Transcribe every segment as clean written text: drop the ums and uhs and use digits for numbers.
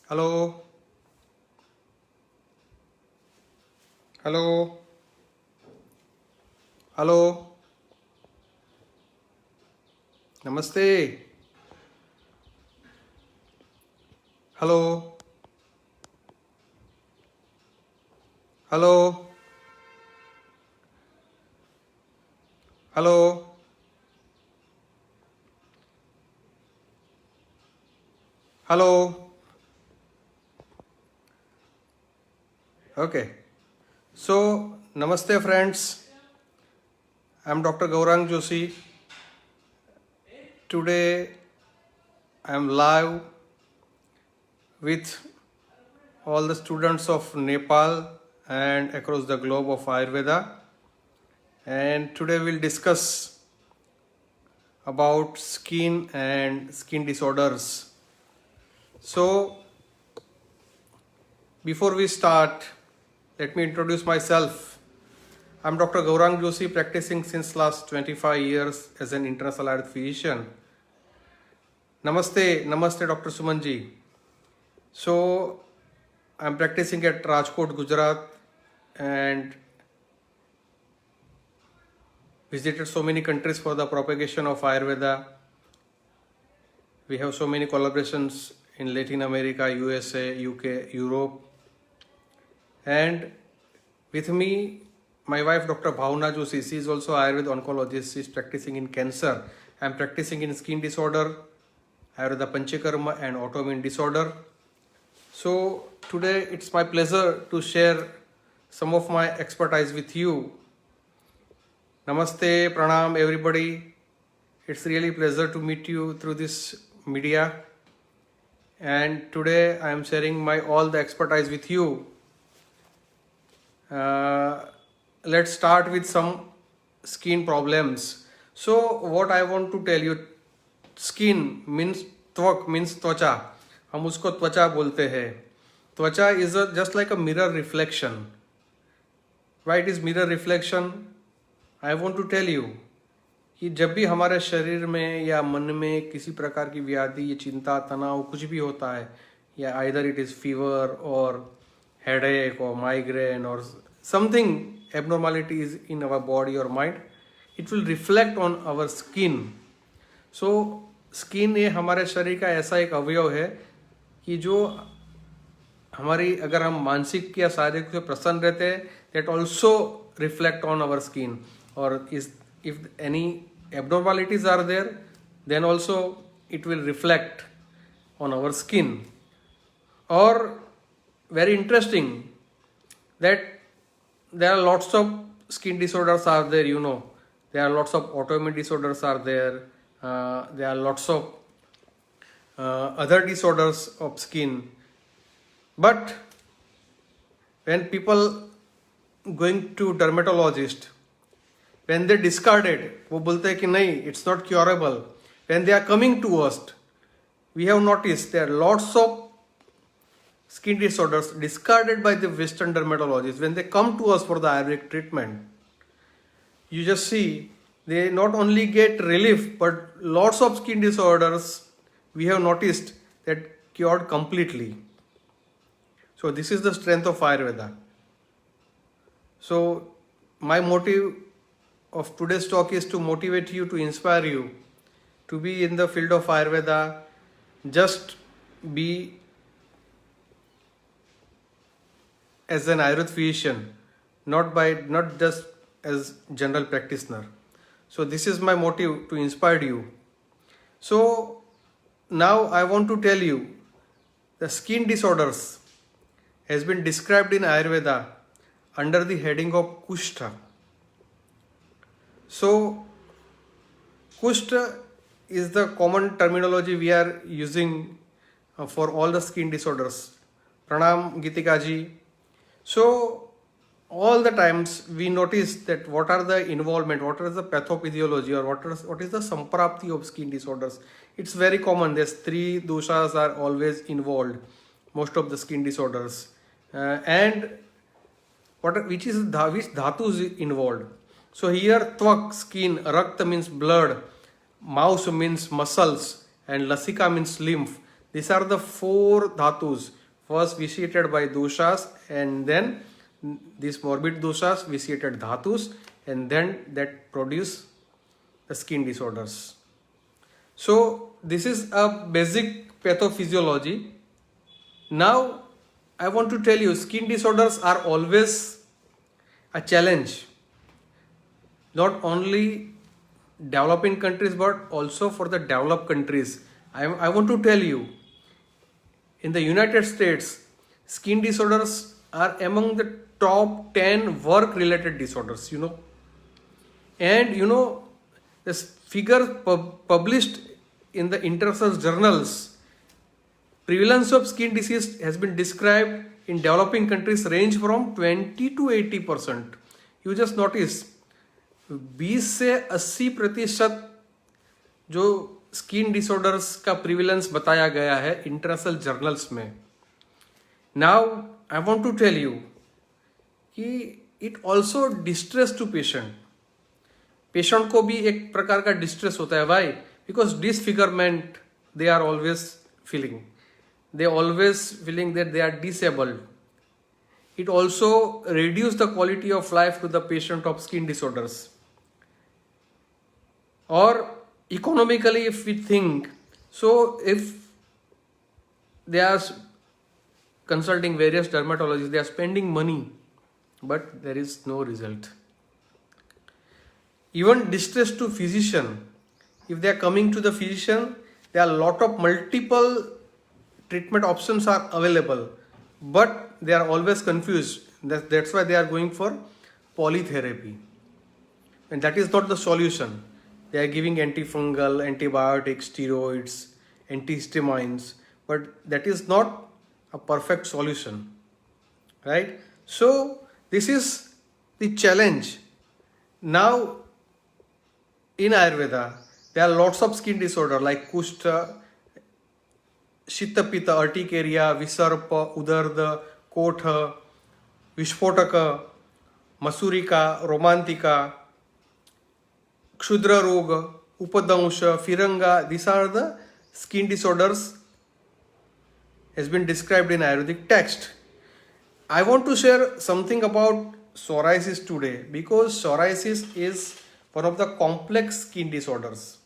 Hello, hello, hello. Namaste. Hello, hello, hello, hello. Okay. So, namaste, friends. I'm Dr. Gaurang Joshi. Today, I'm live with all the students of Nepal and across the globe of Ayurveda. And today, we'll discuss about skin and skin disorders. So, before we start, let me introduce myself. I'm Dr. Gaurang Joshi, practicing since last 25 years as an international Ayurvedic physician. Namaste, Dr. Sumanji. So, I'm practicing at Rajkot, Gujarat, and visited so many countries for the propagation of Ayurveda. We have so many collaborations in Latin America, USA, UK, Europe. And with me, my wife, Dr. Bhavna Joshi, she is also Ayurveda oncologist. She is practicing in cancer. I am practicing in skin disorder, Ayurveda Panchakarma, and autoimmune disorder. So today it's my pleasure to share some of my expertise with you. Namaste, pranam, everybody. It's really pleasure to meet you through this media. And today I am sharing my all the expertise with you. Let's start with some skin problems. So what I want to tell you, skin means त्वक means त्वचा, हम उसको त्वचा बोलते हैं. त्वचा is just like a mirror reflection. Why it is mirror reflection? I want to tell you कि जब भी हमारे शरीर में या मन में किसी प्रकार की व्याधि, चिंता, तनाव कुछ भी होता है, या either it is fever or headache or migraine or something abnormalities in our body or mind, it will reflect on our skin. So skin ये हमारे शरीर का ऐसा एक अवयव है कि जो हमारी, अगर हम मानसिक या शारीरिक रूप से प्रसन्न रहते हैं, that also reflect on our skin. Or if any abnormalities are there, then also it will reflect on our skin. Or very interesting that there are lots of skin disorders are there, you know. There are lots of autoimmune disorders are there. There are lots of other disorders of skin. But when people going to dermatologist, when they discarded, वो बोलते हैं कि नहीं, it's not curable. When they are coming to us, we have noticed there are lots of skin disorders discarded by the Western dermatologists. When they come to us for the Ayurvedic treatment, you just see they not only get relief, but lots of skin disorders we have noticed that cured completely. So this is the strength of Ayurveda. So my motive of today's talk is to motivate you, to inspire you to be in the field of Ayurveda. Just be as an Ayurvedic physician, not just as general practitioner. So this is my motive, to inspire you. So now I want to tell you, the skin disorders has been described in Ayurveda under the heading of Kushta. So Kushta is the common terminology we are using for all the skin disorders. Pranam Gitika ji. So all the times we notice that what are the involvement, what is the pathophysiology, or what is the samprapti of skin disorders. It's very common. There's 3 doshas are always involved, most of the skin disorders. And which dhatu is involved. So here tvak, skin, rakta means blood, maus means muscles, and lasika means lymph. These are the 4 dhatus first vitiated by doshas, and then these morbid doshas vitiated dhatus, and then that produce the skin disorders. So this is a basic pathophysiology. Now I want to tell you, skin disorders are always a challenge, not only developing countries but also for the developed countries. I want to tell you, in the United States, skin disorders are among the top 10 work related disorders, And this figure published in the international journals, prevalence of skin disease has been described in developing countries range from 20 to 80%. You just notice 20 से 80% जो skin disorders का prevalence बताया गया है international journals में. Now I want to tell you कि it also distress to patient को भी एक प्रकार का डिस्ट्रेस होता है. Why? Because disfigurement they are always feeling, that they are disabled. It also reduces the quality of life to the patient of skin disorders. Or economically, if we think, so if they are consulting various dermatologists, they are spending money, but there is no result. Even distress to physician, if they are coming to the physician, there are a lot of multiple treatment options are available, but they are always confused. That's why they are going for polytherapy, and that is not the solution. They are giving antifungal, antibiotics, steroids, antihistamines, but that is not a perfect solution, right? So this is the challenge. Now in Ayurveda, there are lots of skin disorder like Kushta, Shitta-Pitta, urticaria, Visarpa, Udarda, Kotha, Vishpotaka, Masurika, Romantika, Kshudra Roga, Upadamsha, Firanga. These are the skin disorders has been described in Ayurvedic text. I want to share something about psoriasis today because psoriasis is one of the complex skin disorders.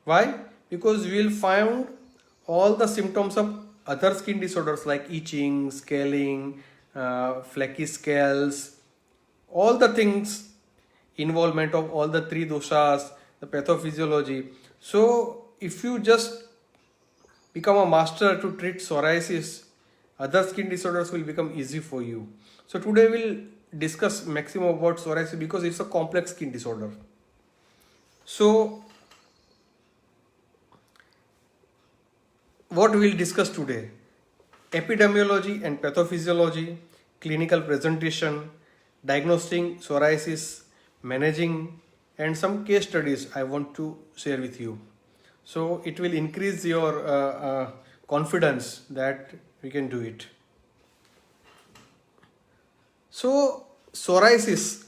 Why? Because we will find all the symptoms of other skin disorders like itching, scaling, flaky scales, all the things, involvement of all the three doshas, the pathophysiology. So if you just become a master to treat psoriasis, other skin disorders will become easy for you. So today we'll discuss maximum about psoriasis because it's a complex skin disorder. So what we'll discuss today: epidemiology and pathophysiology, clinical presentation, diagnosing psoriasis, managing, and some case studies I want to share with you. So it will increase your confidence that we can do it. So psoriasis,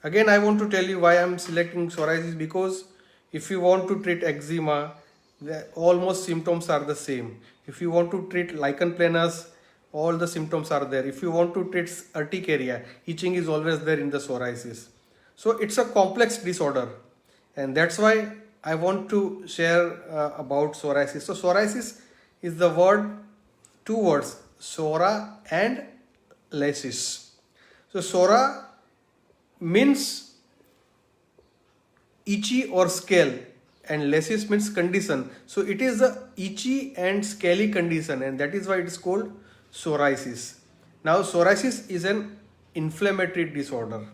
again I want to tell you why I am selecting psoriasis, because if you want to treat eczema, almost symptoms are the same. If you want to treat lichen planus, all the symptoms are there. If you want to treat urticaria, itching is always there in the psoriasis. So it's a complex disorder, and that's why I want to share about psoriasis. So psoriasis is the word, two words, psora and lysis. So psora means itchy or scale, and lysis means condition. So it is a itchy and scaly condition, and that is why it is called psoriasis. Now psoriasis is an inflammatory disorder.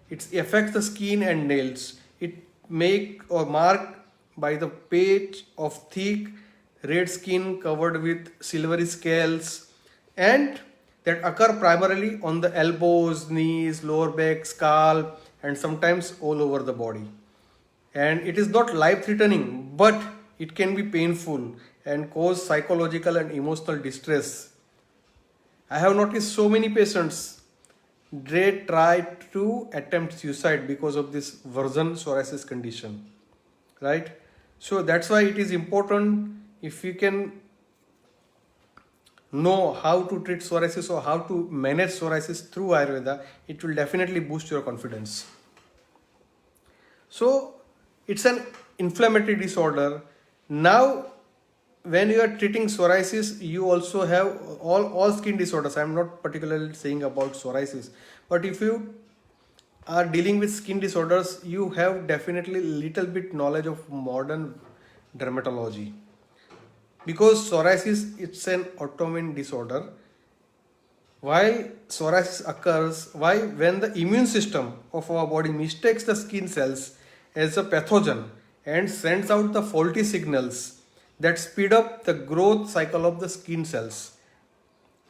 It affects the skin and nails. It make or marked by the patch of thick red skin covered with silvery scales, and that occur primarily on the elbows, knees, lower back, scalp, and sometimes all over the body. And it is not life threatening, but it can be painful and cause psychological and emotional distress. I have noticed so many patients, they try to attempt suicide because of this version psoriasis condition, right? So that's why it is important, if you can know how to treat psoriasis or how to manage psoriasis through Ayurveda, it will definitely boost your confidence. So it's an inflammatory disorder. Now, when you are treating psoriasis, you also have all skin disorders. I'm not particularly saying about psoriasis, but if you are dealing with skin disorders, you have definitely little bit knowledge of modern dermatology, because psoriasis, it's an autoimmune disorder. Why psoriasis occurs? Why? When the immune system of our body mistakes the skin cells as a pathogen and sends out the faulty signals that speed up the growth cycle of the skin cells.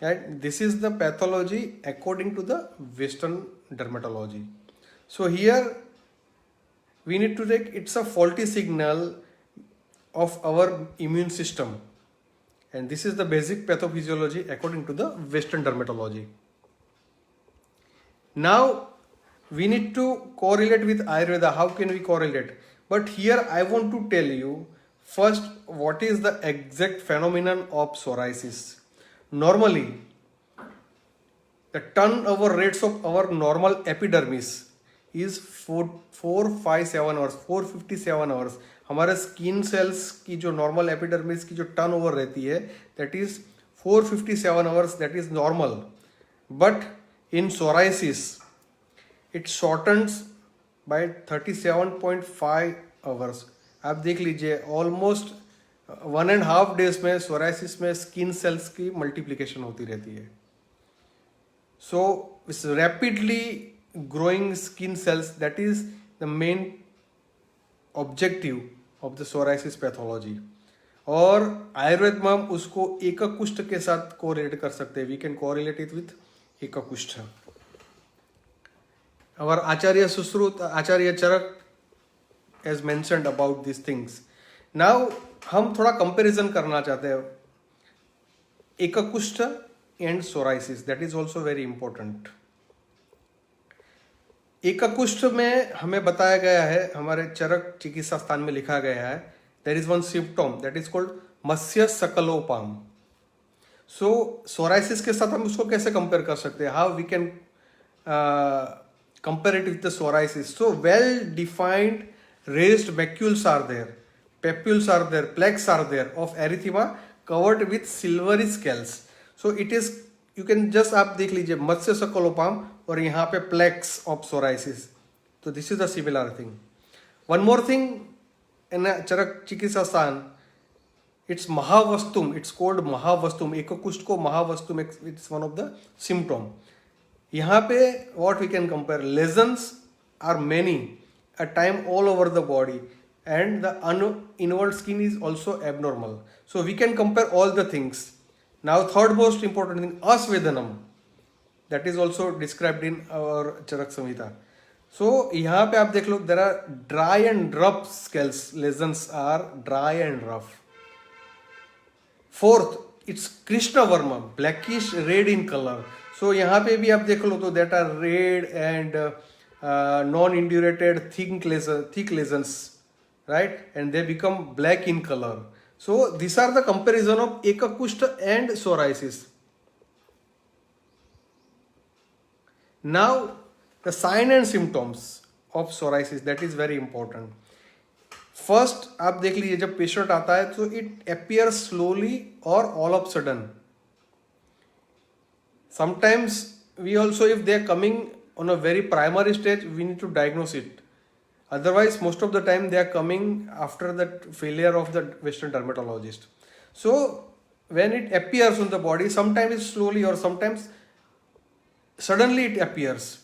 Right? This is the pathology according to the Western dermatology. So here we need to take, it's a faulty signal of our immune system, and this is the basic pathophysiology according to the Western dermatology. Now we need to correlate with Ayurveda. How can we correlate? But here I want to tell you first what is the exact phenomenon of psoriasis. Normally, the turnover rates of our normal epidermis is 457 hours, 457 hours. हमारे skin cells की जो normal epidermis की जो turn over रहती है, that is 457 hours, that is normal. But in psoriasis it shortens by 37.5 hours. आप देख लीजिए, ऑलमोस्ट 1.5 days में सोराइसिस में स्किन सेल्स की मल्टीप्लिकेशन होती रहती है. So it's rapidly growing skin cells, that is the main objective of the psoriasis pathology. और आयुर्वेद में हम उसको एककुष्ठ के साथ कोरिलेट कर सकते हैं. We can correlate it with एककुष्ठ. और आचार्य सुश्रुत, आचार्य चरक has mentioned about these things. Now हम थोड़ा कंपैरिजन करना चाहते हैं एककुष्ठ and psoriasis. That is also very important. एककुष्ठ में हमें बताया गया है, हमारे चरक चिकित्सा स्थान में लिखा गया है, there is one symptom that is called मत्स्य सकलोपाम. सो सोराइसिस के साथ हम उसको कैसे कंपेयर कर सकते हैं? How we can compare it with the psoriasis? So well defined raised macules are there, papules are there, plaques are there of erythema covered with silvery scales. So it is, you can just, आप देख लीजिए मत्स्य सकलोपाम और यहाँ पे plaques of psoriasis. तो this is the similar thing. One more thing in Charak चिकित्सा स्थान, इट्स महावस्तुम, इट्स कोल्ड महावस्तुम. एककुष्ठ को महावस्तुम, it's one of the symptom. यहाँ पे what we can compare, lesions are many at time all over the body and the inward skin is also abnormal. So we can compare all the things. Now third most important thing, asvedanam, that is also described in our Charak Samhita. So यहाँ पे आप देख लो, there are dry and rough scales, lesions are dry and rough. Fourth, it's Krishna Varma, blackish red in color. So यहाँ पे भी आप देख लो तो that are red and non-indurated thick lesions, right? And they become black in color. So these are the comparison of Ekakushta and psoriasis. Now the sign and symptoms of psoriasis, that is very important. First आप देख लीजिए, जब patient आता है तो it appears slowly or all of sudden. Sometimes we also, if they are coming on a very primary stage, we need to diagnose it. Otherwise, most of the time they are coming after the failure of the Western dermatologist. So when it appears on the body, sometimes it's slowly or sometimes suddenly it appears.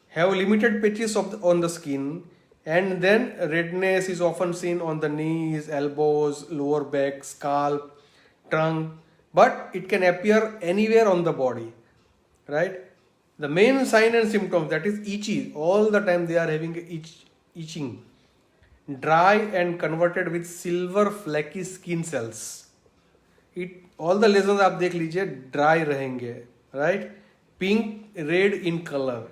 Have limited patches on the skin, and then redness is often seen on the knees, elbows, lower back, scalp, trunk, but it can appear anywhere on the body, right? The main sign and symptoms, that is itchy, all the time they are having itching, dry and converted with silver flaky skin cells. All the lesions आप देख लीजिए dry रहेंगे, right? Pink red in color,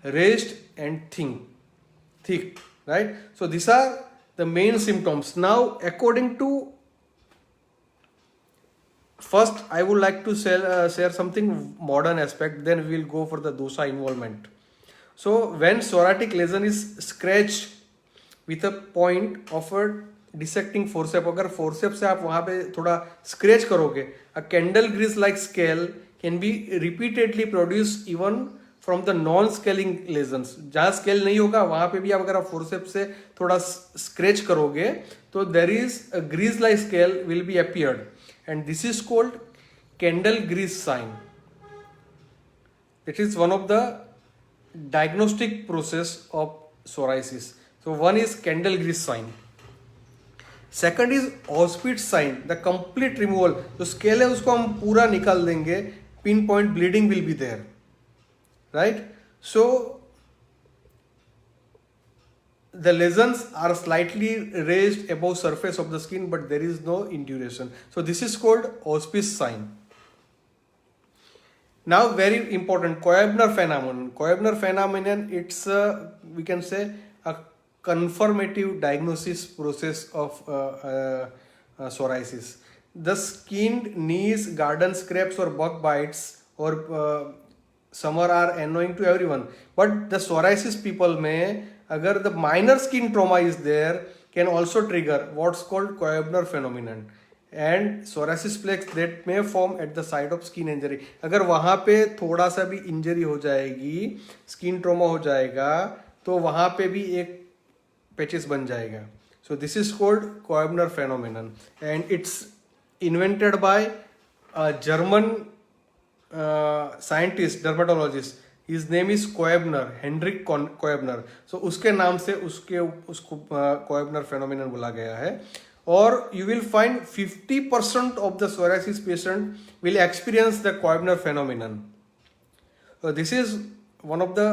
raised and thick, right? So these are the main symptoms. Now according to first I would like to share something modern aspect, then we will go for the dosa involvement. So when psoriatic lesion is scratched with a point of a dissecting forcep, अगर forcep से आप वहां पे थोड़ा scratch करोगे, a candle grease like scale can be repeatedly produce even from the non scaling lesions. जहां scale नहीं होगा वहां पे भी आप अगर आप फोर्सेप से थोड़ा स्क्रैच करोगे तो there is a grease like scale will be appeared, and this is called candle grease sign. It is one of the diagnostic process of psoriasis. So one is candle grease sign. Second is Auspitz sign, the complete removal. जो scale है उसको हम पूरा निकाल देंगे, pin point bleeding will be there, right. So the lesions are slightly raised above surface of the skin, but there is no induration. So this is called Auspitz sign. Now very important, Koebner phenomenon. Koebner phenomenon, it's we can say a confirmative diagnosis process of psoriasis. The skinned knees, garden scrapes or bug bites or summer are annoying to everyone. But the psoriasis people may, agar the minor skin trauma is there, can also trigger what's called Koebner phenomenon. And psoriasis plaques that may form at the side of skin injury. अगर वहां पे थोड़ा सा भी injury हो जाएगी, skin trauma हो जाएगा, तो वहां पे भी एक पैचेस बन जाएगा. So this is called Koebner phenomenon, and it's invented by German scientist, dermatologist. His name is Koebner, Heinrich Koebner. सो उसके नाम से उसको कोएबनर फेनोमेनन बोला गया है. Or you will find 50% of the psoriasis patient will experience the Koebner phenomenon. So this is one of the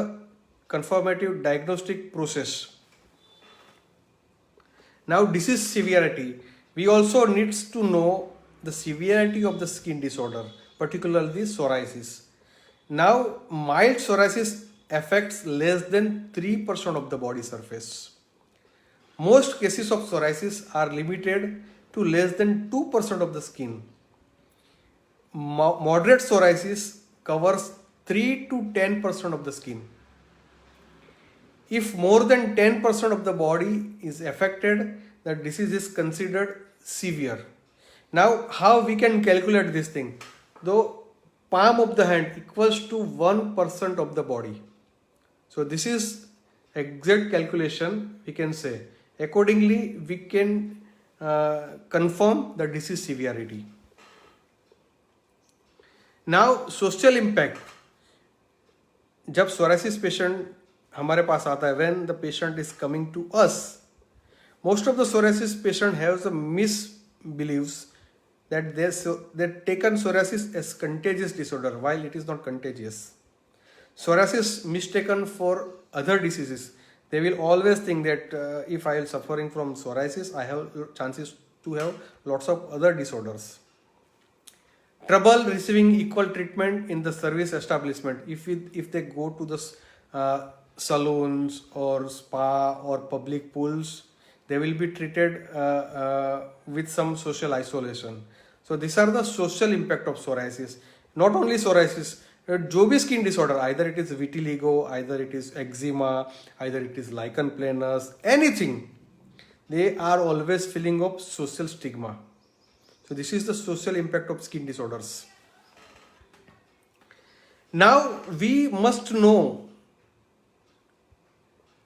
confirmative diagnostic process. Now disease severity. We also needs to know the severity of the skin disorder, particularly psoriasis. Now mild psoriasis affects less than 3% of the body surface. Most cases of psoriasis are limited to less than 2% of the skin. Moderate psoriasis covers 3 to 10% of the skin. If more than 10% of the body is affected, the disease is considered severe. Now, how we can calculate this thing? Though palm of the hand equals to 1% of the body. So this is exact calculation we can say. Accordingly, we can confirm the disease severity. Now, social impact. जब psoriasis patient हमारे पास आता है, when the patient is coming to us, most of the psoriasis patient have the misbeliefs that they taken psoriasis as contagious disorder, while it is not contagious. Psoriasis mistaken for other diseases. They will always think that if I am suffering from psoriasis, I have chances to have lots of other disorders. Trouble receiving equal treatment in the service establishment. If they go to the saloons or spa or public pools, they will be treated with some social isolation. So these are the social impact of psoriasis. Not only psoriasis, जो भी skin disorder, either it is vitiligo, either it is eczema, either it is lichen planus, anything, they are always feeling of social stigma. So this is the social impact of skin disorders. Now we must know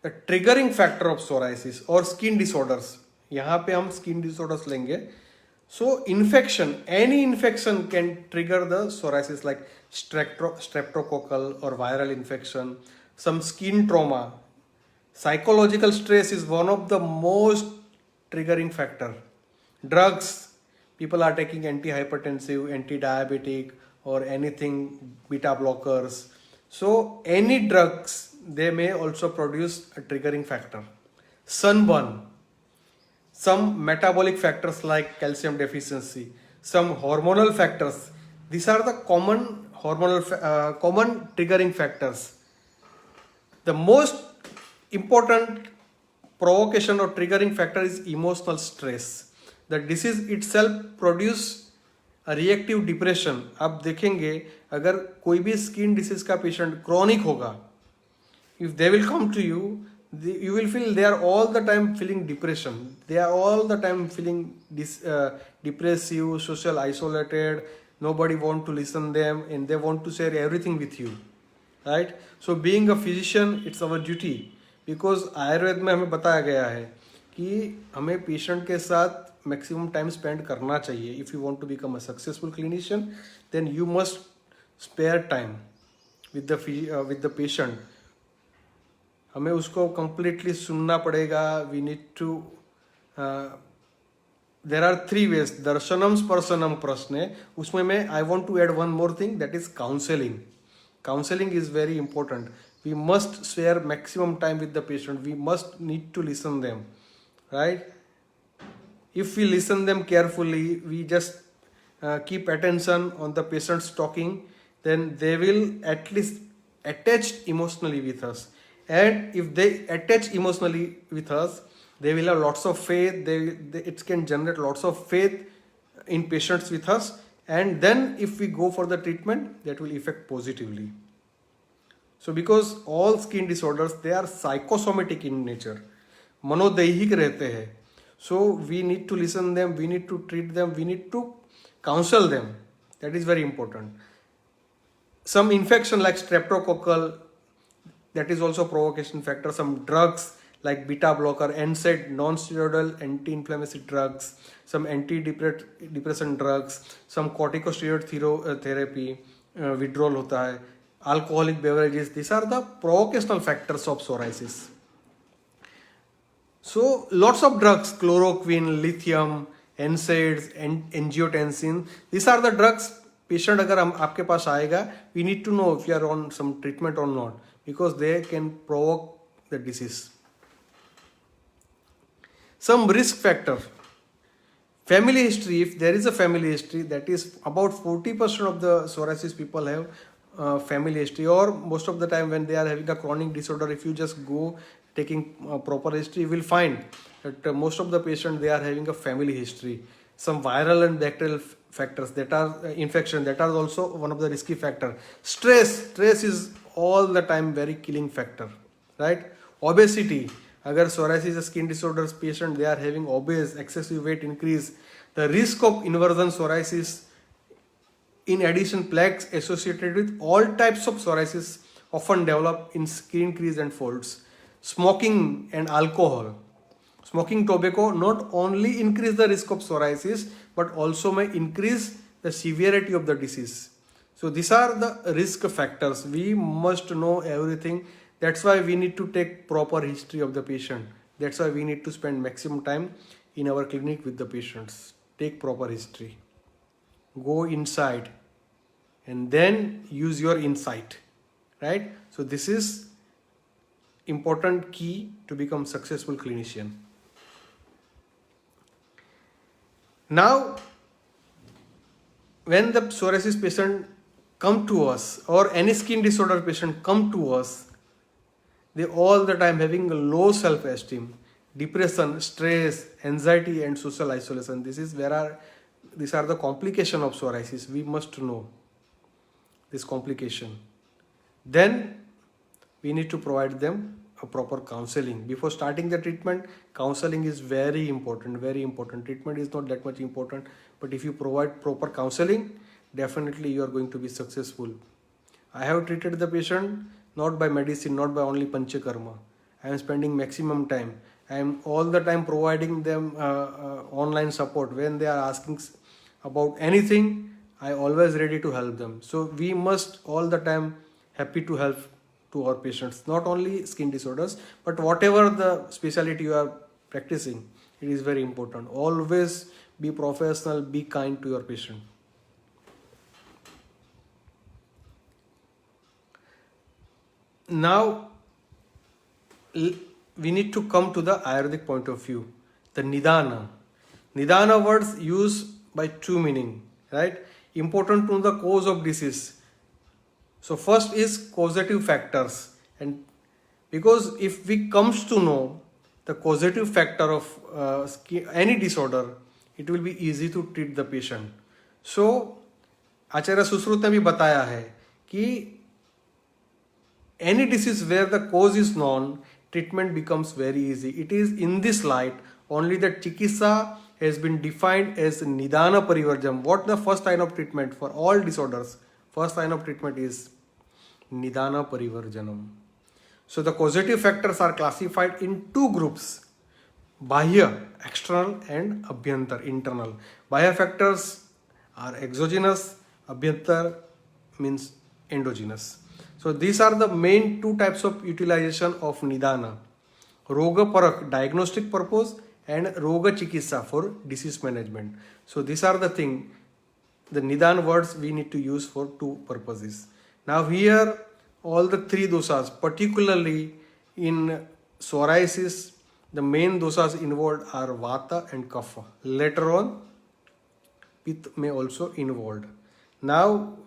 the triggering factor of psoriasis or skin disorders. यहाँ पे हम skin disorders लेंगे. So infection, any infection can trigger the psoriasis, like streptococcal or viral infection, some skin trauma. Psychological stress is one of the most triggering factor. Drugs, people are taking antihypertensive, anti-diabetic or anything, beta blockers. So any drugs, they may also produce a triggering factor. Sunburn. Some metabolic factors like calcium deficiency, some hormonal factors. These are the common common triggering factors. The most important provocation or triggering factor is emotional stress. The disease itself produces reactive depression, आप देखेंगे अगर कोई भी skin disease का patient chronic होगा, if they will come to you, you will feel they are all the time feeling depression, they are all the time feeling depressive, social isolated, nobody want to listen them and they want to share everything with you, right? So being a physician, it's our duty, because Ayurveda में हमें बताया गया है कि हमें patient के साथ maximum time spend करना चाहिए. If you want to become a successful clinician, then you must spare time with the patient. हमें उसको कंप्लीटली सुनना पड़ेगा. We need to, there are 3 ways. दर्शनम स्पर्शनम प्रश्न है उसमें मैं I want to add one more thing, that is counselling. Counselling is very important. We must share maximum time with the patient. We must need to listen them, right? If we listen them carefully, we just keep attention on the patient's talking, then they will at least attach emotionally with us. And if they attach emotionally with us, they will have lots of faith. It can generate lots of faith in patients with us. And then if we go for the treatment, that will affect positively. So because all skin disorders, they are psychosomatic in nature, मनोदैहिक रहते हैं. So we need to listen them, we need to treat them, we need to counsel them. That is very important. Some infection like streptococcal, that is also provocation factor. Some drugs like beta blocker, NSAID, non-steroidal anti-inflammatory drugs, some antidepressant drugs, some corticosteroid therapy, withdrawal होता है, alcoholic beverages. These are the provocational factors of psoriasis. So lots of drugs, chloroquine, lithium, NSAIDs, angiotensin, these are the drugs. Patient अगर हम आपके पास आएगा, we need to know if you are on some treatment or not, because they can provoke the disease. Some risk factor, family history. If there is a family history, that is about 40% of the psoriasis people have family history, or most of the time when they are having a chronic disorder, if you just go taking proper history, you will find that most of the patients, they are having a family history. Some viral and bacterial factors, that are infection, that are also one of the risky factor. Stress is all the time very killing factor, right? Obesity, agar psoriasis is a skin disorders patient, they are having obese, excessive weight increase, the risk of inversion psoriasis. In addition, plaques associated with all types of psoriasis often develop in skin crease and folds. Smoking and alcohol, smoking tobacco not only increase the risk of psoriasis but also may increase the severity of the disease. So these are the risk factors. We must know everything. That's why we need to take proper history of the patient. That's why we need to spend maximum time in our clinic with the patients. Take proper history, go inside, and then use your insight, right? So this is important key to become successful clinician. Now, when the psoriasis patient come to us, or any skin disorder patient come to us, they all the time having a low self-esteem, depression, stress, anxiety, and social isolation. These are the complication of psoriasis. We must know this complication. Then we need to provide them a proper counseling. Before starting the treatment, counseling is very important, very important. Treatment is not that much important, but if you provide proper counseling, definitely you are going to be successful. I have treated the patient not by medicine, not by only panchakarma. I am spending maximum time. I am all the time providing them online support. When they are asking about anything, I always ready to help them. So we must all the time happy to help to our patients, not only skin disorders, but whatever the specialty you are practicing, it is very important. Always be professional, be kind to your patient. Now, we need to come to the Ayurvedic point of view, the Nidana. Nidana words used by two meaning, right? Important to know the cause of disease. So first is causative factors, and because if we comes to know the causative factor of any disorder, it will be easy to treat the patient. सो आचार्य सुश्रुत ने भी बताया है कि any disease where the cause is known, treatment becomes very easy. It is in this light only that Chikitsa has been defined as Nidana Parivarjam. What the first line of treatment for all disorders? First line of treatment is Nidana Parivarjanam. So the causative factors are classified in two groups. Bahya, external, and Abhyantar, internal. Bahya factors are exogenous, Abhyantar means endogenous. So these are the main two types of utilization of Nidana. Roga Parak, diagnostic purpose, and Roga Chikitsa for disease management. So these are the thing, the Nidan words we need to use for two purposes. Now here all the three dosas, particularly in psoriasis, the main dosas involved are Vata and Kapha. Later on, Pitta may also involved. Now,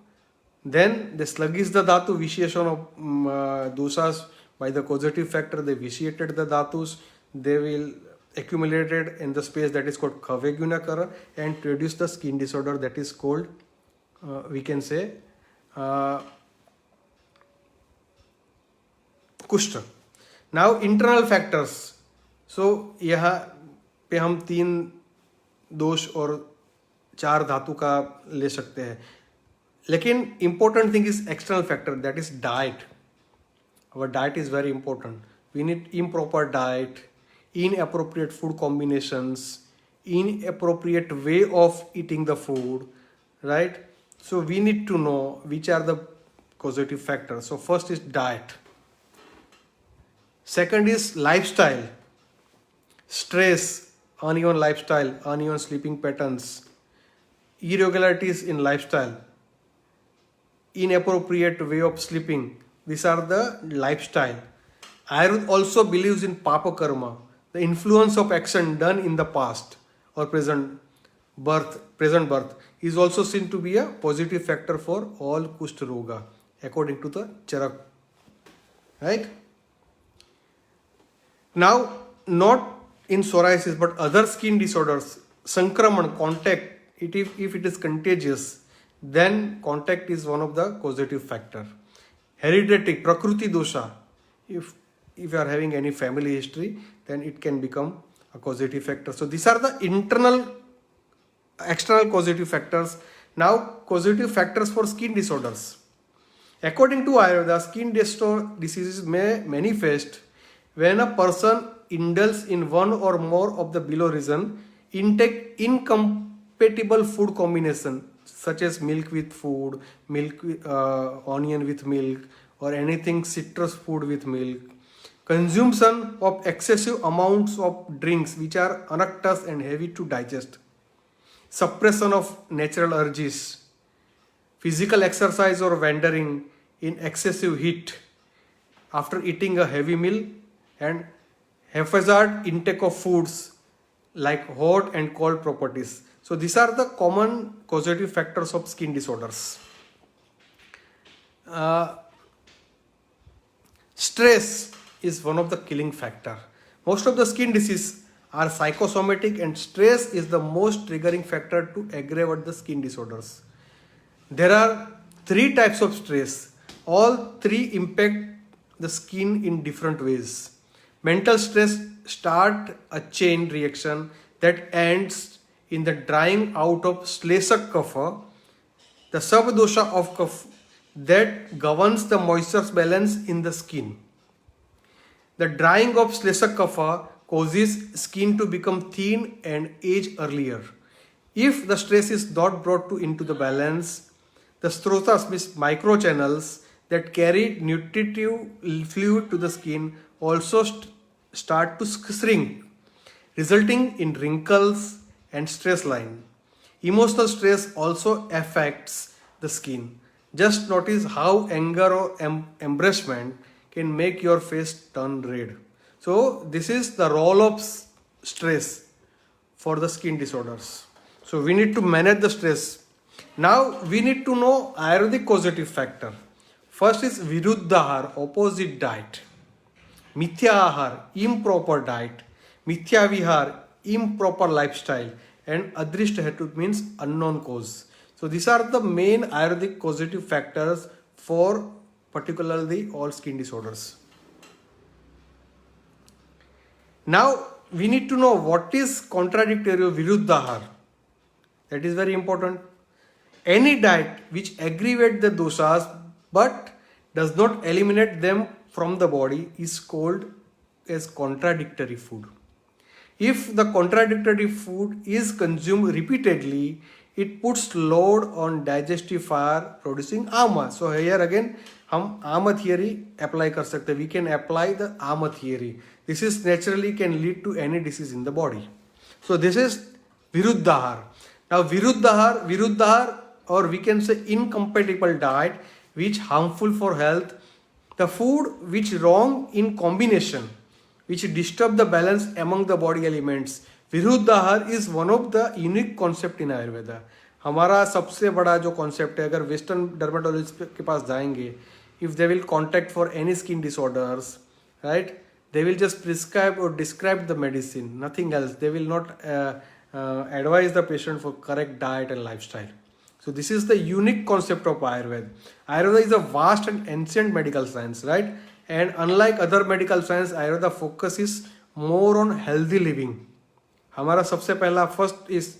then the sluggish the dhatu, vitiation of dosas by the causative factor, they vitiated the dhatus, they will accumulated in the space that is called Kavya and produce the skin disorder that is called, we can say, कुष्ठ. Now internal factors. So यहाँ पे हम 3 दोष और 4 धातु का ले सकते हैं. लेकिन important thing is external factor, that is diet. Our diet is very important. We need improper diet, inappropriate food combinations, inappropriate way of eating the food, right? So we need to know which are the causative factors. So first is diet. Second is lifestyle, stress, uneven lifestyle, uneven sleeping patterns, irregularities in lifestyle, inappropriate way of sleeping. These are the lifestyle. Ayurveda also believes in papa karma, the influence of action done in the past or present birth is also seen to be a positive factor for all Kushta Roga, according to the Charak. Right? Now, not in psoriasis but other skin disorders, Sankraman, contact, if it is contagious, then contact is one of the causative factor. Hereditary, Prakruti dosha, if you are having any family history, then it can become a causative factor. So these are the external causative factors. Now, causative factors for skin disorders. According to Ayurveda, skin diseases may manifest when a person indulges in one or more of the below reason, intake incompatible food combination such as milk with food, onion with milk, or anything citrus food with milk, consumption of excessive amounts of drinks which are unctuous and heavy to digest, suppression of natural urges, physical exercise or wandering in excessive heat after eating a heavy meal, and haphazard intake of foods like hot and cold properties. So these are the common causative factors of skin disorders. Stress is one of the killing factor. Most of the skin diseases are psychosomatic and stress is the most triggering factor to aggravate the skin disorders. There are 3 types of stress. All 3 impact the skin in different ways. Mental stress start a chain reaction that ends in the drying out of Slesak Kapha, the subdosha of Kapha that governs the moisture balance in the skin. The drying of Slesak Kapha causes skin to become thin and age earlier. If the stress is not brought into the balance, the strotas, means microchannels that carry nutritive fluid to the skin, also start to shrink, resulting in wrinkles and stress line. Emotional stress also affects the skin. Just notice how anger or embarrassment can make your face turn red. So this is the role of stress for the skin disorders. So we need to manage the stress. Now we need to know Ayurvedic causative factor. First is Viruddhahar, opposite diet. Mithya Ahar, improper diet. Mithya Vihar, improper lifestyle. And Adrishta Hetu means unknown cause. So these are the main Ayurvedic causative factors for particularly all skin disorders. Now we need to know what is contradictory or viruddhahar. That is very important. Any diet which aggravate the doshas but does not eliminate them from the body is called as contradictory food. If the contradictory food is consumed repeatedly, it puts load on digestive fire producing ama. So here again हम ama theory apply कर सकते हैं. We can apply the ama theory. This is naturally can lead to any disease in the body. So this is viruddhahar. Now viruddhahar or we can say incompatible diet which harmful for health. The food which wrong in combination which disturb the balance among the body elements. विरुद्धाहार is one of the unique concept in Ayurveda. हमारा सबसे बड़ा जो concept है, अगर western dermatologist के पास जाएंगे, if they will contact for any skin disorders, right, they will just prescribe or describe the medicine, nothing else. They will not advise the patient for correct diet and lifestyle. So this is the unique concept of Ayurveda. Ayurveda is a vast and ancient medical science, right? And unlike other medical science, Ayurveda focus is more on healthy living. हमारा सबसे पहला first is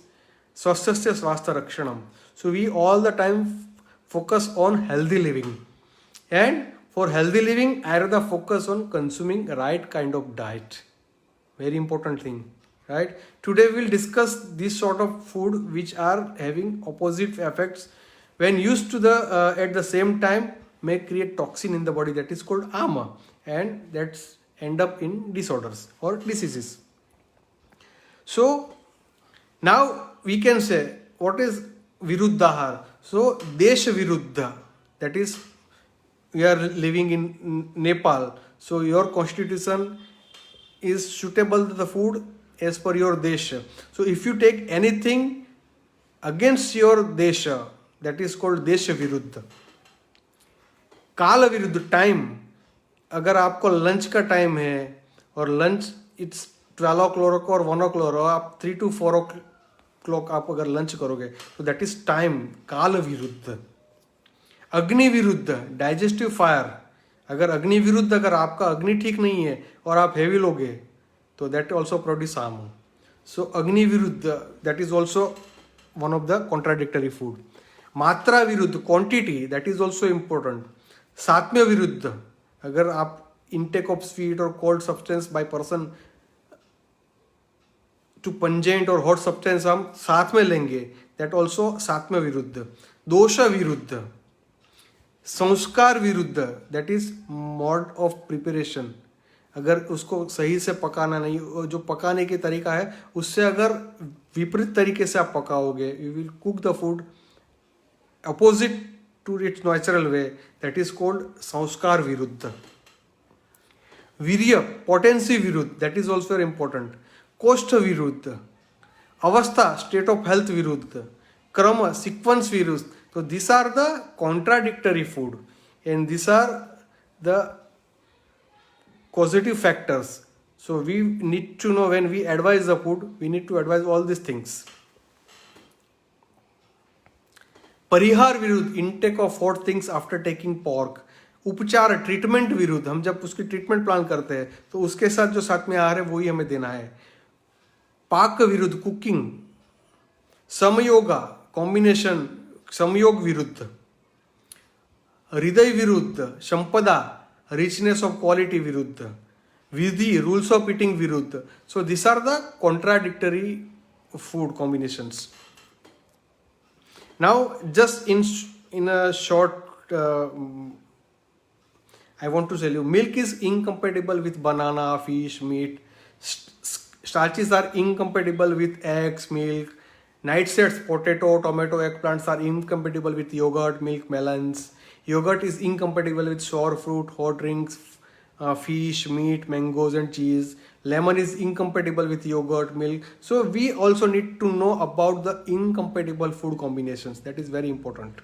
स्वस्थस्य स्वास्थ्य रक्षणम. So we all the time focus on healthy living. And for healthy living, Ayurveda focus on consuming right kind of diet. Very important thing, right? Today we'll discuss this sort of food which are having opposite effects when used to the at the same time may create toxin in the body that is called ama, and that's end up in disorders or diseases. So now we can say what is viruddhahar. So desha viruddha, that is we are living in Nepal, so your constitution is suitable to the food as per your desha. So if you take anything against your desha, that is called desha viruddha. काल विरुद्ध time, अगर आपको lunch का time है और lunch it's 12 o'clock और 1 o'clock, आप 3 to 4 o'clock आप अगर लंच करोगे तो दैट इज टाइम काल विरुद्ध. अग्नि विरुद्ध डाइजेस्टिव फायर, अगर अग्नि विरुद्ध अगर आपका अग्नि ठीक नहीं है और आप हेवी लोगे तो दैट ऑल्सो प्रोड्यूस आमो. सो अग्नि विरुद्ध that is also one of the contradictory food. मात्रा विरुद्ध quantity, that is also important. सात्म्य विरुद्ध, अगर आप intake of sweet or cold substance by person to pungent or hot substance हम साथ में लेंगे, that also सात्म्य विरुद्ध. दोष विरुद्ध, संस्कार विरुद्ध, that is mode of preparation. अगर उसको सही से पकाना नहीं, जो पकाने के तरीका है उससे अगर विपरीत तरीके से आप पकाओगे, you will cook the food opposite to its natural way, that is called संस्कार विरुद्ध. वीर्य potency विरुद्ध, that is also important. कोष्ठ विरुद्ध, अवस्था state of health विरुद्ध, क्रम sequence विरुद्ध. So these are the contradictory food and these are the causative factors. So we need to know when we advise the food, we need to advise all these things. परिहार विरुद्ध, intake of hot things after taking pork. उपचार treatment विरुद्ध, हम जब उसकी treatment plan करते हैं तो उसके साथ जो साथ में आहार है वही हमें देना है. पाक विरुद्ध कुकिंग. समयोगा कॉम्बिनेशन, समयोग विरुद्ध. हृदय विरुद्ध संपदा, रिचनेस ऑफ क्वालिटी विरुद्ध. विधि रूल्स ऑफ ईटिंग विरुद्ध. So this are the contradictory food combinations. Now, just in a short, I want to tell you, milk is incompatible with banana, fish, meat. Starches are incompatible with eggs, milk. Nightshades, potato, tomato, eggplants are incompatible with yogurt, milk, melons. Yogurt is incompatible with sour fruit, hot drinks, fish, meat, mangoes and cheese. Lemon is incompatible with yogurt, milk. So we also need to know about the incompatible food combinations. That is very important.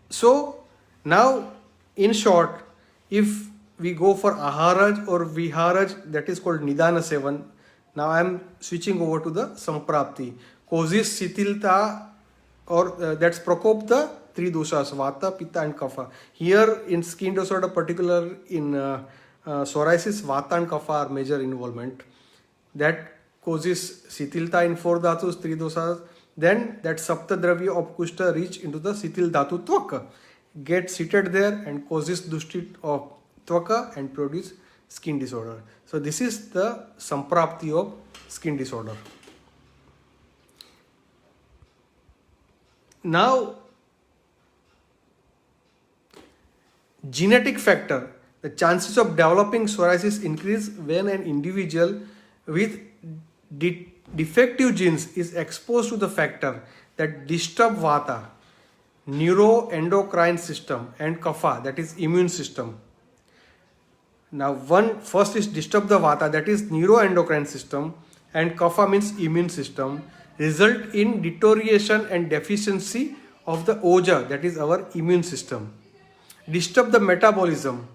So now in short, if we go for aharaj or viharaj, that is called nidana sevan. Now I am switching over to the Samprapti. Causes Shitilta, or that's Prakop the three doshas, Vata, Pitta and Kapha. Here in skin disorder, particular in psoriasis, Vata and Kapha are major involvement. That causes Shitilta in four dhatus, three doshas. Then that Saptadravya of Kushta reach into the Shitil dhatu Tvaka, get seated there and causes Dushti of Tvaka and produce skin disorder. So this is the Samprapti of skin disorder. Now, genetic factor. The chances of developing psoriasis increase when an individual with defective genes is exposed to the factor that disturb Vata, neuroendocrine system, and Kapha, that is immune system. Now, first is disturb the Vata, that is neuroendocrine system, and Kapha means immune system, result in deterioration and deficiency of the Oja, that is our immune system. Disturb the metabolism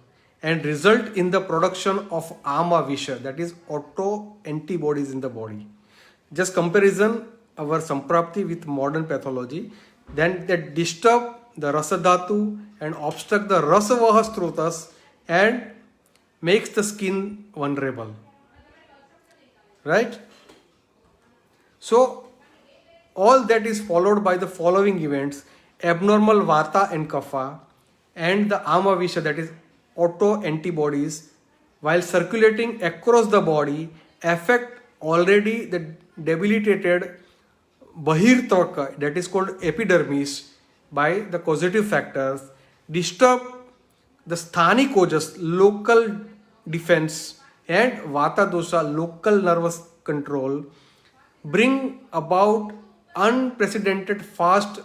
and result in the production of Amavisha, that is auto antibodies in the body. Just comparison our Samprapti with modern pathology. Then that disturb the Rasadhatu and obstruct the Rasavaha Strotas and makes the skin vulnerable. Right? So all that is followed by the following events: abnormal Vata and Kapha and the Amavisha, that is auto antibodies, while circulating across the body, affect already the debilitated Bahir Tvaka, that is called epidermis, by the causative factors, disturb the Sthani Kojas, local defense, and Vata dosha, local nervous control, bring about unprecedented fast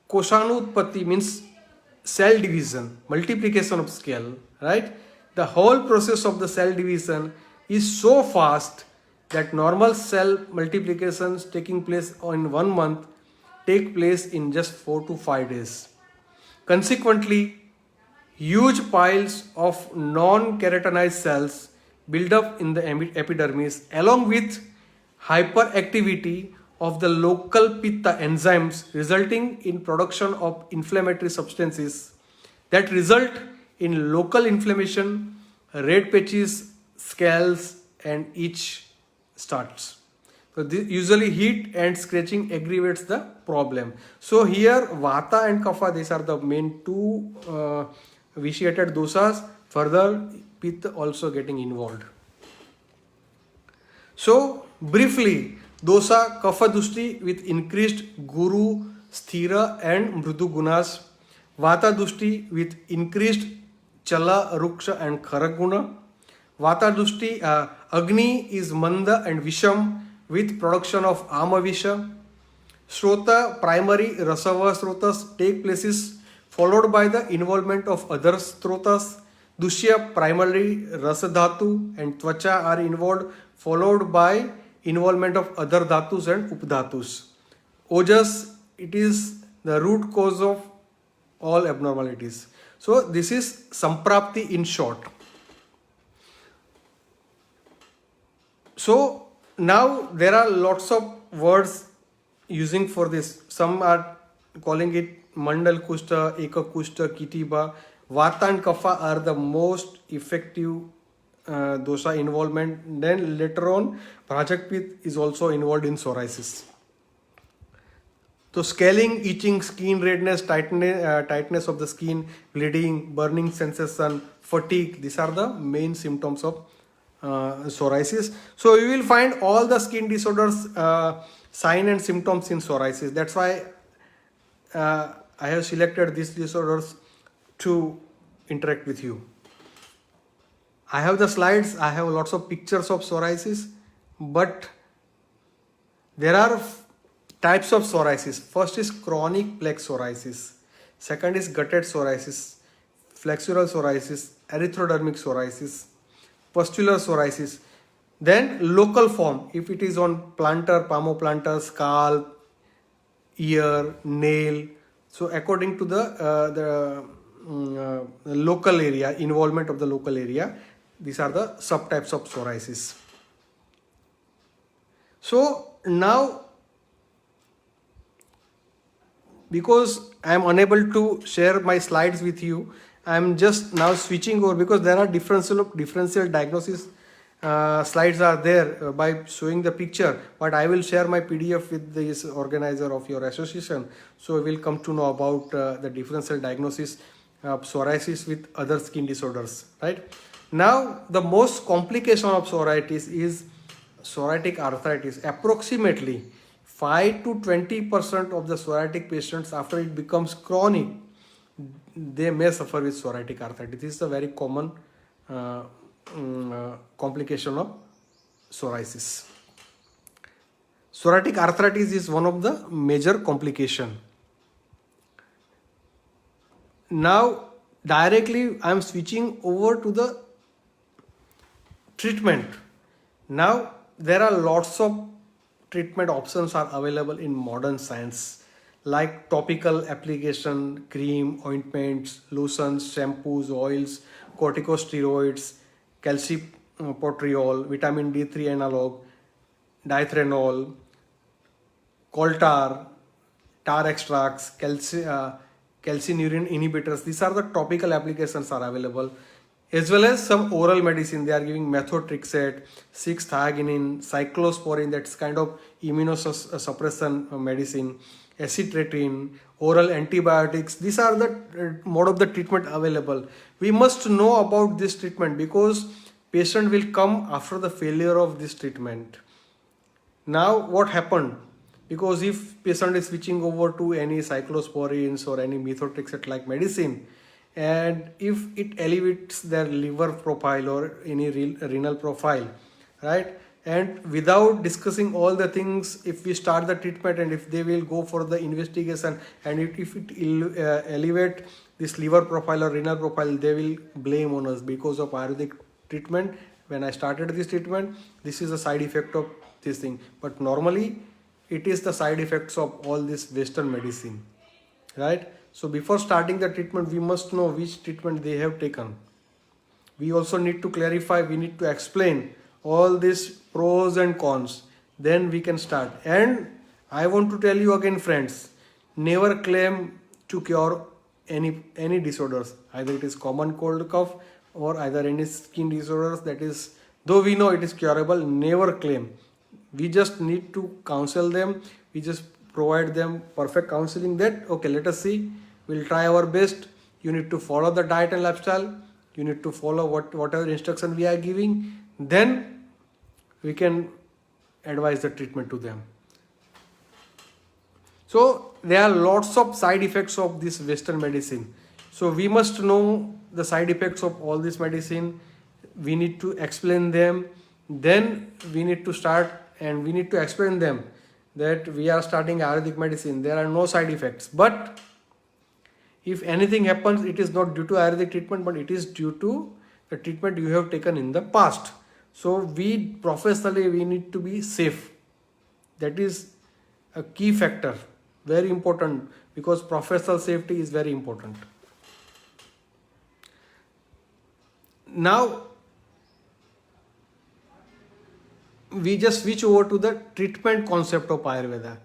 Koshanutpatti, means cell division, multiplication of cell, right? The whole process of the cell division is so fast that normal cell multiplications taking place in 1 month take place in just 4 to 5 days. Consequently, huge piles of non-keratinized cells build up in the epidermis along with hyperactivity of the local pitta enzymes, resulting in production of inflammatory substances that result in local inflammation, red patches, scales, and itch starts. So this usually heat and scratching aggravates the problem. So here Vata and Kapha, these are the main two vitiated dosas. Further, Pitta also getting involved. So briefly, dosa Kapha Dushti with increased Guru, Sthira and Mrudu Gunas. Vata Dushti with increased Chala, Ruksha and Kharak Guna. Vata Dushti, Agni is Manda and Visham with production of Amavisha. Shrota, primary Rasava Srotas take places followed by the involvement of other Srotas. Dushya, primarily Rasadhatu and Tvacha are involved, followed by involvement of other dhatus and updhatus. Ojas, it is the root cause of all abnormalities. So this is Samprapti in short. So now there are lots of words using for this. Some are calling it Mandal Kushta, Eka Kushta, Kitiba. Vata and Kapha are the most effective dosha involvement. Then later on, Prajakpit is also involved in psoriasis. So scaling, itching, skin redness, tightness of the skin, bleeding, burning sensation, fatigue, these are the main symptoms of psoriasis. So you will find all the skin disorders, sign and symptoms in psoriasis. That's why I have selected these disorders to interact with you. I have the slides, I have lots of pictures of psoriasis, but there are types of psoriasis. First is chronic plaque psoriasis. Second is gutted psoriasis, flexural psoriasis, erythrodermic psoriasis, pustular psoriasis. Then local form, if it is on plantar, palmoplantar, scalp, ear, nail. So according to the local area, involvement of the local area, these are the subtypes of psoriasis. So now, because I am unable to share my slides with you, I am just now switching over, because there are differential diagnosis slides are there by showing the picture, but I will share my PDF with this organizer of your association, so we will come to know about the differential diagnosis of psoriasis with other skin disorders, right? Now the most complication of psoriasis is psoriatic arthritis. Approximately 5 to 20% of the psoriatic patients, after it becomes chronic, they may suffer with psoriatic arthritis. This is a very common complication of psoriasis. Psoriatic arthritis is one of the major complication. Now directly I am switching over to the treatment. Now there are lots of treatment options are available in modern science, like topical application, cream, ointments, lotions, shampoos, oils, corticosteroids, calcipotriol, vitamin D3 analog, diethrenol, Coltar, tar extracts, calcineurin inhibitors. These are the topical applications are available, as well as some oral medicine. They are giving methotrexate, 6-thiaginine, cyclosporine, that's kind of immunosuppression medicine, acitretin, oral antibiotics. These are the mode of the treatment available. We must know about this treatment, because patient will come after the failure of this treatment. Now what happened? Because if patient is switching over to any cyclosporines or any methotrexate like medicine, and if it elevates their liver profile or any renal profile, right, and without discussing all the things, if we start the treatment and if they will go for the investigation, and if it elevate this liver profile or renal profile, they will blame on us because of Ayurvedic treatment. When I started this treatment, this is a side effect of this thing, but normally it is the side effects of all this Western medicine, right? So before starting the treatment, we must know which treatment they have taken. We also need to clarify, we need to explain all these pros and cons, then we can start. And I want to tell you again, friends, never claim to cure any disorders, either it is common cold cough or either any skin disorders, that is, though we know it is curable, never claim. We just need to counsel them, we just provide them perfect counseling that okay, let us see, we'll try our best, you need to follow the diet and lifestyle, you need to follow whatever instruction we are giving, then we can advise the treatment to them. So there are lots of side effects of this Western medicine, so we must know the side effects of all this medicine, we need to explain them, then we need to start, and we need to explain them that we are starting Ayurvedic medicine, there are no side effects, but if anything happens, it is not due to Ayurvedic treatment, but it is due to the treatment you have taken in the past. So we professionally, we need to be safe. That is a key factor, very important, because professional safety is very important. Now we just switch over to the treatment concept of Ayurveda.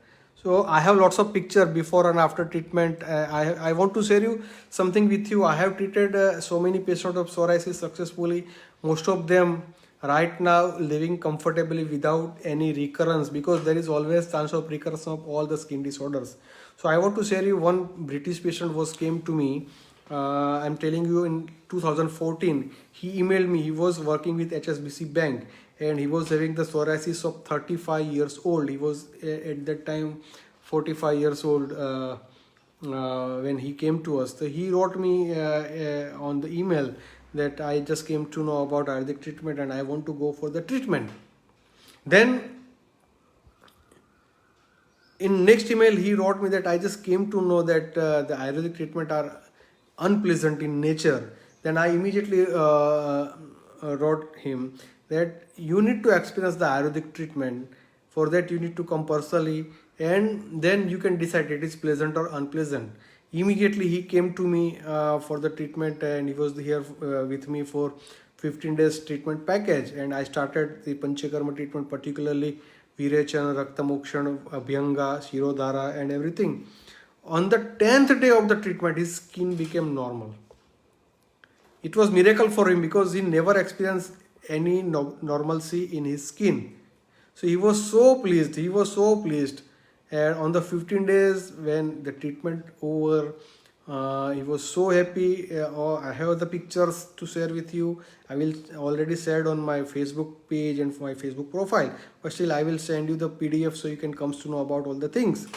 So I have lots of picture before and after treatment. I want to share you something with you. I have treated so many patients of psoriasis successfully. Most of them right now living comfortably without any recurrence, because there is always chance of recurrence of all the skin disorders. So I want to share you one British patient came to me. I'm telling you, in 2014 he emailed me. He was working with HSBC Bank and he was having the psoriasis of 35 years old. He was at that time 45 years old when he came to us. So he wrote me on the email that I just came to know about Ayurvedic treatment and I want to go for the treatment. Then in next email he wrote me that I just came to know that the Ayurvedic treatment are unpleasant in nature. Then I immediately wrote him that you need to experience the Ayurvedic treatment. For that you need to come personally and then you can decide it is pleasant or unpleasant. Immediately he came to me for the treatment and he was here with me for 15 days treatment package, and I started the Panchakarma treatment particularly Virechan, Raktamokshan, Abhyanga, Shirodhara and everything. On the 10th day of the treatment, his skin became normal. It was miracle for him because he never experienced any normalcy in his skin. So he was so pleased. He was so pleased. And on the 15 days when the treatment over, he was so happy. I have the pictures to share with you. I will already shared on my Facebook page and my Facebook profile. But still, I will send you the PDF so you can come to know about all the things.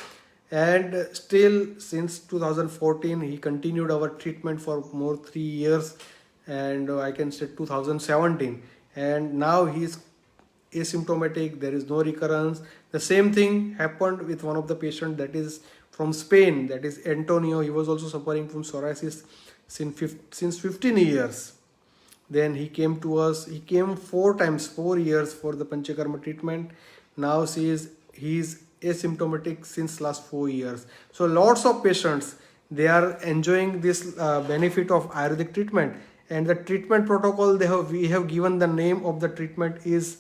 And still, since 2014, he continued our treatment for more 3 years, and I can say 2017. And now he is asymptomatic. There is no recurrence. The same thing happened with one of the patients that is from Spain, that is Antonio. He was also suffering from psoriasis since 15 years. Then he came to us. He came 4 years for the Panchakarma treatment. Now he is asymptomatic since last 4 years. So lots of patients, they are enjoying this benefit of Ayurvedic treatment. And the treatment protocol we have given the name of the treatment is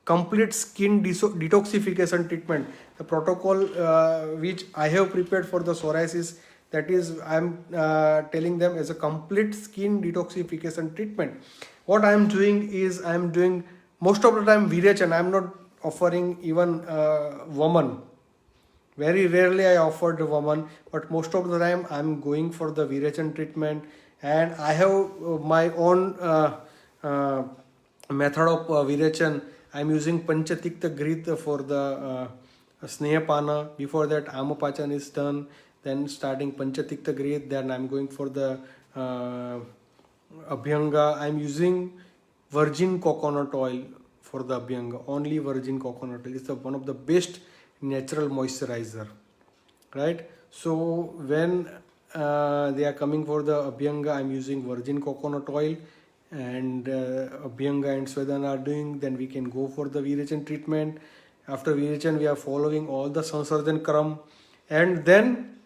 complete skin detoxification treatment. The protocol which I have prepared for the psoriasis, that is I am telling them as a complete skin detoxification treatment. What I am doing is I am doing most of the time Virechan. I am not offering even woman. Very rarely I offered a woman, but most of the time I am going for the Virechan treatment. And I have my own method of Virechan. I am using Panchatikta Grit for the Snehapana. Before that, Amapachan is done. Then starting Panchatikta Grit. Then I am going for the Abhyanga. I am using virgin coconut oil for the Abhyanga. Only virgin coconut oil is one of the best natural moisturizer. Right? So when they are coming for the Abhyanga, I am using virgin coconut oil, and Abhyanga and Svedana are doing, then we can go for the Virechan treatment. After Virechan, we are following all the Sansarjan Kram, and then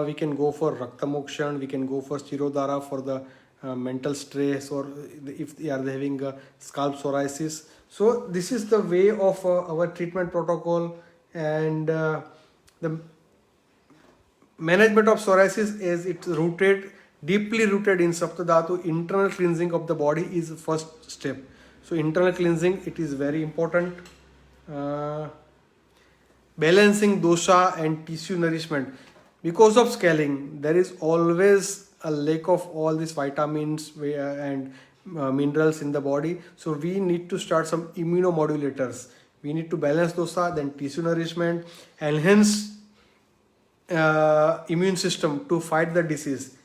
we can go for Raktamokshan, we can go for Shirodhara for the mental stress, or if they are having scalp psoriasis. So this is the way of our treatment protocol. And the management of psoriasis is deeply rooted in Saptadhatu. Internal cleansing of the body is the first step. So internal cleansing, it is very important. Balancing dosha and tissue nourishment. Because of scaling, there is always a lack of all these vitamins and minerals in the body. So we need to start some immunomodulators. We need to balance dosha, then tissue nourishment, enhance immune system to fight the disease,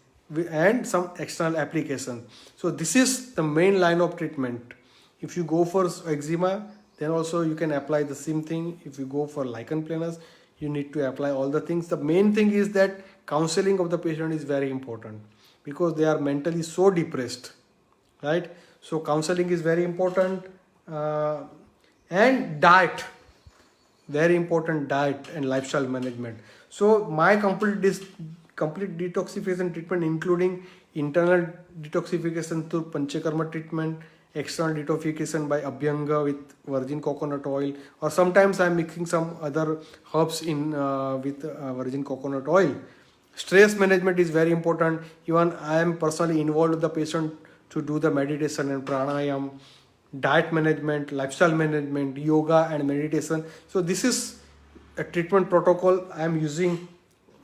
and some external application. So this is the main line of treatment. If you go for eczema, then also you can apply the same thing. If you go for lichen planus, you need to apply all the things. The main thing is that counseling of the patient is very important, because they are mentally so depressed, right? So counseling is very important. And diet, very important, diet and lifestyle management. So my complete detoxification treatment, including internal detoxification through Panchakarma treatment, external detoxification by Abhyanga with virgin coconut oil, or sometimes I'm mixing some other herbs in with virgin coconut oil. Stress management is very important. Even I am personally involved with the patient to do the meditation and pranayam, diet management, lifestyle management, yoga and meditation. So this is a treatment protocol I am using.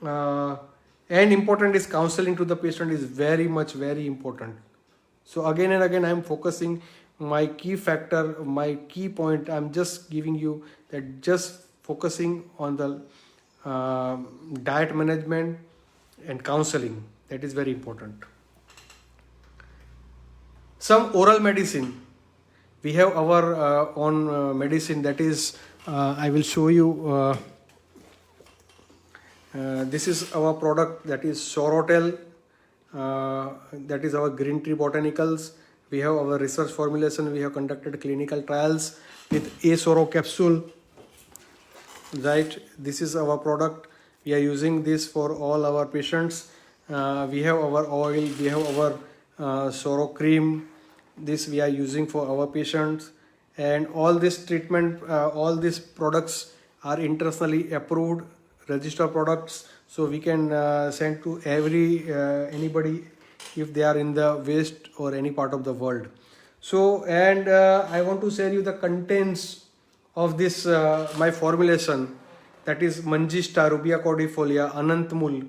And important is counseling to the patient is very important. So again and again I am focusing my key factor, my key point. I am just giving you that, just focusing on the diet management and counseling. That is very important. Some oral medicine. We have our own medicine, that is, I will show you. This is our product, that is Sorotel. That is our Green Tree Botanicals. We have our research formulation. We have conducted clinical trials with A-Soro capsule. Right, this is our product. We are using this for all our patients. We have our oil. We have our Soro cream. This we are using for our patients. and all this treatment, all these products are internationally approved, registered products, so we can send to anybody if they are in the west or any part of the world. So, and I want to share you the contents of this my formulation, that is Manjishta, Rubia cordifolia, Anantmul,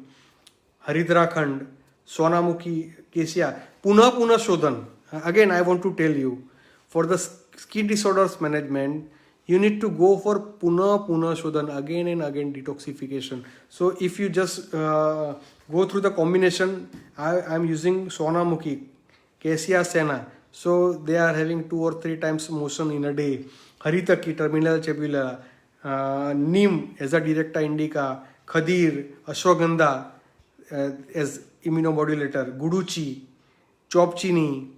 Haridrakhand, Sonamukhi, Kesia, Puna Shodhan. Again, I want to tell you, for the skin disorders management, you need to go for Puna Shodhan, again and again detoxification. So if you just go through the combination, I am using Sonamukhi, Kesia Sena. So they are having 2 or 3 times motion in a day. Haritaki, terminal cebula, Neem as a directa indica, Khadir, Ashwagandha as immunomodulator, Guduchi, Chopchini.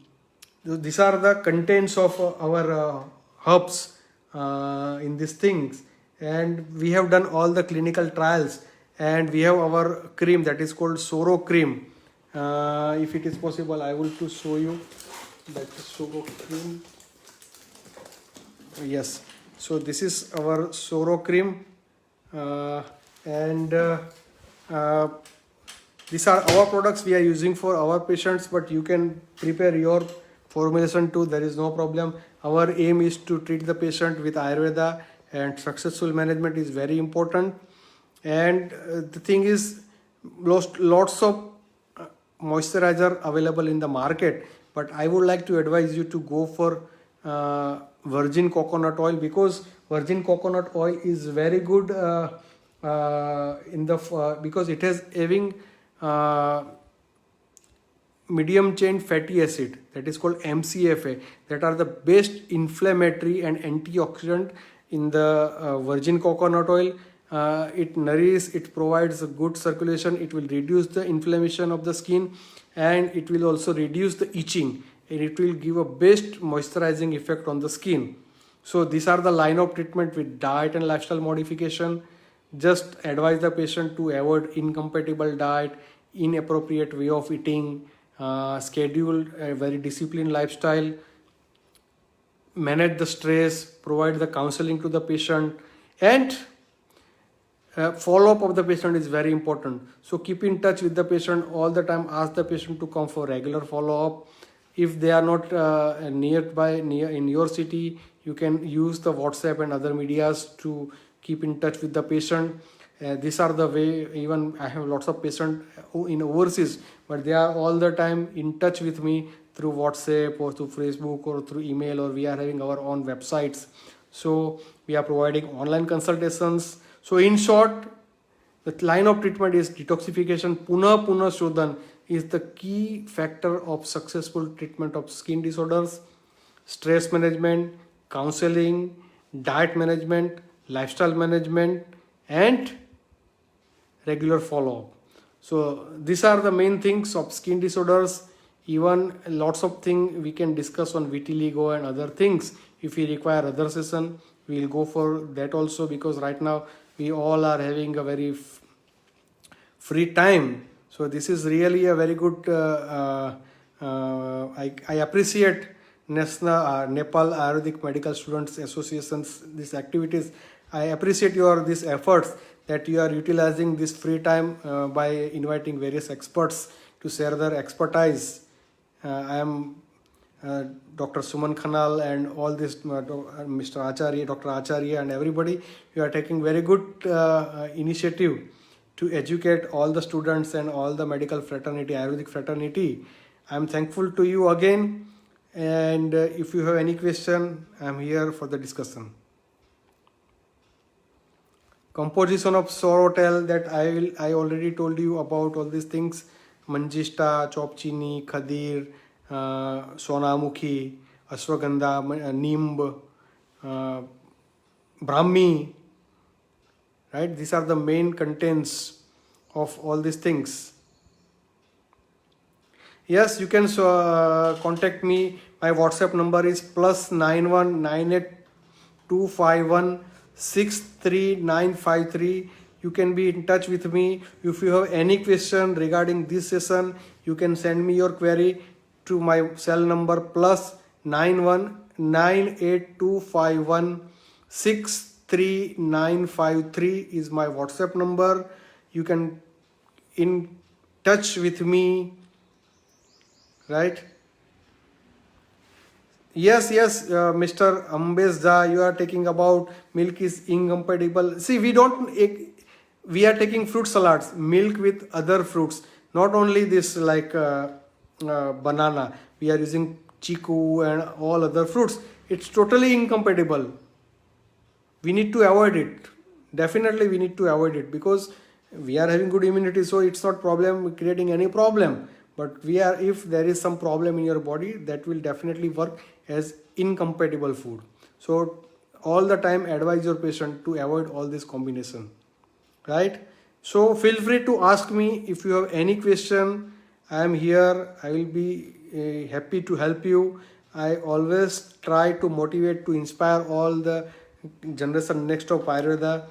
These are the contents of our herbs in these things, and we have done all the clinical trials, and we have our cream that is called Soro cream. If it is possible, I will to show you that Soro cream. Yes, so this is our Soro cream, and these are our products we are using for our patients, but you can prepare your formulation too, there is no problem. Our aim is to treat the patient with Ayurveda, and successful management is very important. And the thing is, lots of moisturizer available in the market, but I would like to advise you to go for virgin coconut oil, because virgin coconut oil is very good because it has having medium chain fatty acid, that is called MCFA, that are the best inflammatory and antioxidant in the virgin coconut oil. It nourishes, it provides a good circulation, it will reduce the inflammation of the skin, and it will also reduce the itching, and it will give a best moisturizing effect on the skin. So these are the line of treatment with diet and lifestyle modification. Just advise the patient to avoid incompatible diet, inappropriate way of eating, schedule a very disciplined lifestyle, manage the stress, provide the counseling to the patient, and follow-up of the patient is very important. So keep in touch with the patient all the time. Ask the patient to come for regular follow-up. If they are not near in your city, you can use the WhatsApp and other medias to keep in touch with the patient. These are the way. Even I have lots of patients in overseas, but they are all the time in touch with me through WhatsApp or through Facebook or through email, or we are having our own websites. So we are providing online consultations. So in short, the line of treatment is detoxification. Puna Shodhan is the key factor of successful treatment of skin disorders. Stress management, counseling, diet management, lifestyle management, and regular follow-up. So these are the main things of skin disorders. Even lots of things we can discuss on vitiligo and other things. If we require other session, we will go for that also, because right now we all are having a very free time. So this is really a very good, I appreciate Nepal Ayurvedic Medical Students Association's these activities. I appreciate these efforts that you are utilizing this free time by inviting various experts to share their expertise. I am Dr. Suman Khanal and all this, Mr. Acharya, Dr. Acharya and everybody. You are taking very good initiative to educate all the students and all the medical fraternity, Ayurvedic fraternity. I am thankful to you again, and if you have any question, I am here for the discussion. Composition of Sorotel, that I already told you about all these things. Manjishta, Chopchini, Khadir, Sonamukhi, Ashwagandha, Nimb, Brahmi, right? These are the main contents of all these things. Yes, you can contact me. My WhatsApp number is +91 98 251 63953. You can be in touch with me. If you have any question regarding this session, you can send me your query to my cell number +91 9825163953 is my WhatsApp number. You can in touch with me, right? Yes, Mr. Ambesda, you are taking about milk is incompatible. See, we are taking fruit salads, milk with other fruits, not only this like banana. We are using chiku and all other fruits. It's totally incompatible. We need to avoid it. Definitely, we need to avoid it because we are having good immunity, so it's not problem creating any problem. But if there is some problem in your body, that will definitely work as incompatible food. So all the time advise your patient to avoid all this combination, right? So feel free to ask me if you have any question. I am here. I will be happy to help you. I always try to motivate, to inspire all the generation next of Ayurveda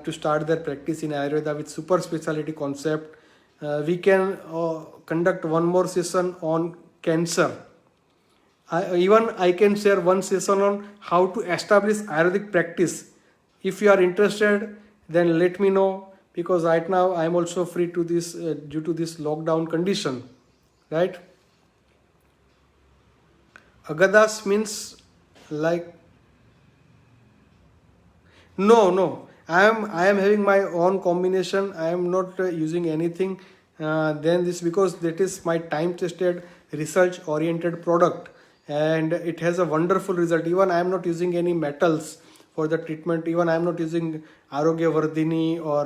to start their practice in Ayurveda with super specialty concept. We can conduct one more session on cancer. I can share one session on how to establish Ayurvedic practice. If you are interested, then let me know, because right now I am also free to this due to this lockdown condition, right? Agadas means like no. I am having my own combination. I am not using anything. Then this, because that is my time tested research oriented product, and it has a wonderful result. Even I am not using any metals for the treatment. Even I am not using Arogya Vardhini or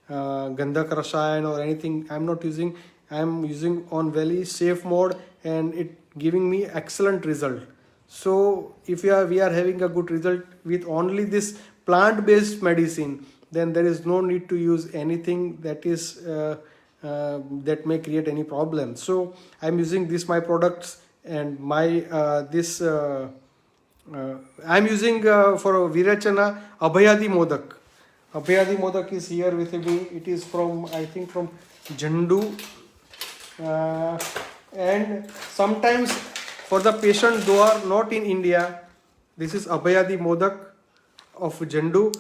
Gandhak Rasayan or anything. I am not using. I am using on very safe mode, and it giving me excellent result. So if we are having a good result with only this plant-based medicine, then there is no need to use anything that is that may create any problem. So I'm using this my products, and my I'm using for Virachana Abhayadi Modak. Abhayadi Modak is here with me. It is from, I think, from Jandu. And sometimes for the patients who are not in India, this is Abhayadi Modak of Jandu.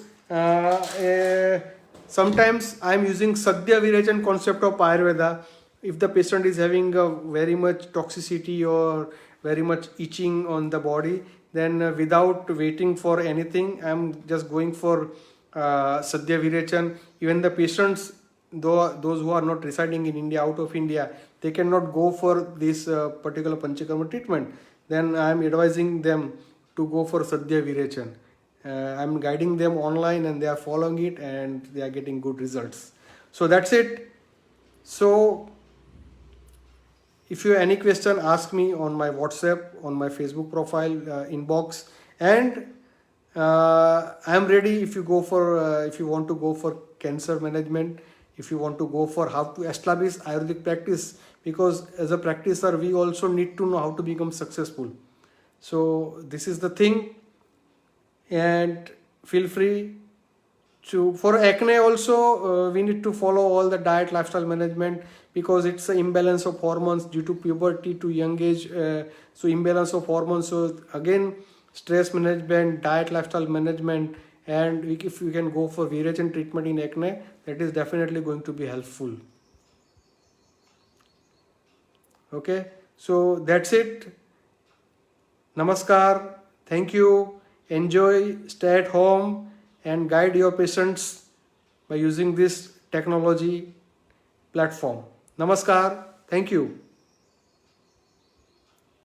Sometimes I am using Sadhya Virachan concept of Ayurveda. If the patient is having very much toxicity or very much itching on the body, then without waiting for anything, I am just going for Sadhya Virachan. Even the patients, those who are not residing in India, out of India, they cannot go for this particular Panchakarma treatment. Then I am advising them to go for Sadhya Virachan. I am guiding them online, and they are following it, and they are getting good results. So that's it. So if you have any question, ask me on my WhatsApp, on my Facebook profile inbox, and I am ready. If you go for if you want to go for cancer management, if you want to go for how to establish Ayurvedic practice, because as a practitioner we also need to know how to become successful. So this is the thing. And feel free to, for acne also we need to follow all the diet lifestyle management, because it's an imbalance of hormones due to puberty to young age. So imbalance of hormones, so again stress management, diet lifestyle management, and if you can go for Virachan treatment in acne, that is definitely going to be helpful. Okay, so that's it. Namaskar. Thank you. Enjoy, stay at home, and guide your patients by using this technology platform. Namaskar. Thank you.